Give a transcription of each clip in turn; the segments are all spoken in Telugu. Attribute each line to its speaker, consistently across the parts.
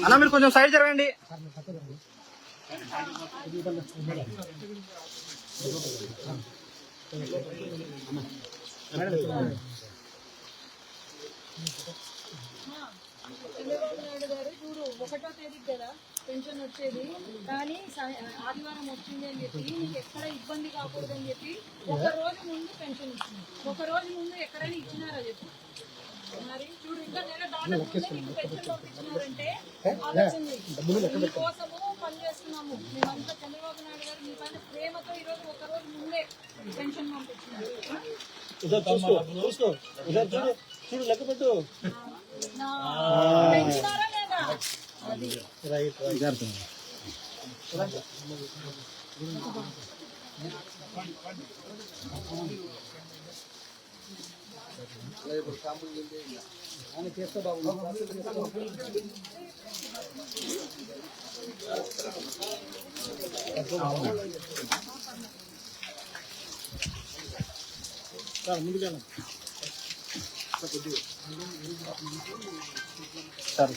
Speaker 1: అన్న మీరు కొంచెం సైడ్ జరగండి.
Speaker 2: చంద్రబాబు నాయుడు గారు చూడు 1వ తేదీకి కదా పెన్షన్ వచ్చేది, కానీ ఆదివారం వచ్చింది అని చెప్పి నీకు ఎక్కడ ఇబ్బంది కాకూడదని చెప్పి 1 రోజు ముందు పెన్షన్ ఇచ్చింది. 1 రోజు ముందు ఎక్కడైనా ఇచ్చినారా చెప్పు? మరి చూడు ఇంకా నెల దాటకుండా నీకు పెన్షన్ పంపించినారంటే ఆలోచన కోసము పనిచేస్తున్నాము మేమంతా. చంద్రబాబు నాయుడు గారు మీ పైన ప్రేమతో ఈరోజు 1 రోజు ముందే పెన్షన్ పంపించినారు.
Speaker 1: చూడు లెక్క పెట్టు.
Speaker 2: పెంచినారా లేదా? అది
Speaker 1: చేస్తా బాబు. ముందుగా సార్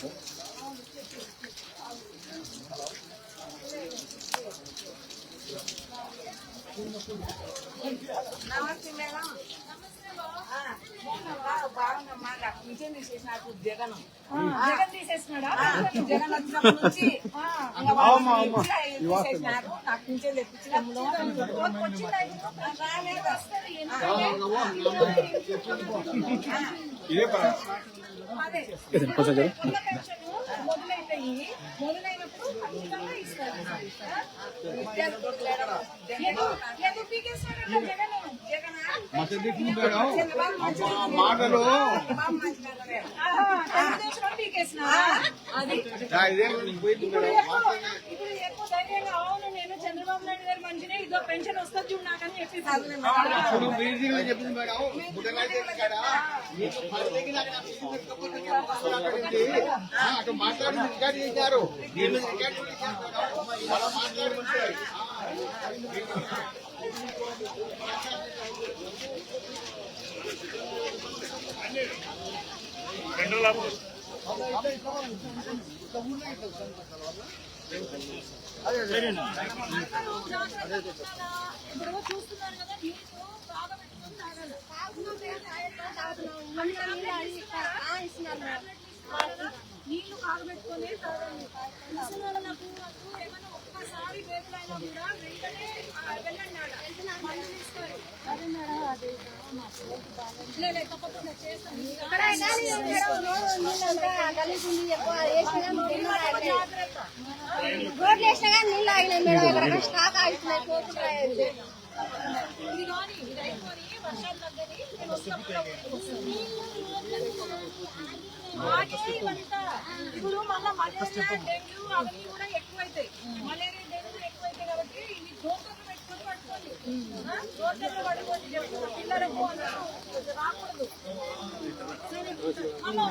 Speaker 3: నమస్తే మేడం. బాగుందమ్మా. నాకు పింఛన్ తీసేసినాడు జగన్. జగన్ తీసేసినాడా? జగన్ వచ్చినప్పటి నుంచి తీసేసినారు. నాకు పింఛన్ తెప్పించినప్పుడు మొదలైనప్పుడు ఖచ్చితంగా ఇస్తారు.
Speaker 1: మాటలు
Speaker 2: అవును నేను చంద్రబాబు నాయుడు గారి మంచిగా ఇదో పెన్షన్ వస్తుంది చూడు నాకని చెప్పి
Speaker 1: మాట్లాడి రికార్డు చేశారు.
Speaker 2: ఇప్పుడు చూస్తున్నారు కదా, నీళ్ళు బాగా పెట్టుకొని తాగాలి. నీళ్లు కాగబెట్టుకొని తాగాలి. తెలిసిన వాళ్ళకు ఏమైనా ఒక్కసారి వేదులైనా కూడా వెంటనే వెళ్ళండి మందు తీసుకోవాలి. అదే మేడం అదే తప్పకుండా చేస్తాను.
Speaker 4: రోడ్లు వేసినా కానీ నీళ్ళు ఆగినాయి మేడం. ఎక్కడ స్టాక్ ఆగిస్తున్నాయి పోతున్నాయి.
Speaker 2: ఇది కానీ ఇది అయిపోయి వర్షాలు తగ్గని నేను వస్తాను. ఇప్పుడు మళ్ళీ మలేరియా డెంగ్యూ అవన్నీ కూడా ఎక్కువైతాయి. మలేరియా డెంగ్యూ ఎక్కువైతాయి కాబట్టి ఇవి దోకలు పెట్టుకొని పట్టుకోండి. దోకలు పట్టుకోండి పిల్లలకు రాకూడదు.
Speaker 1: అబ్బా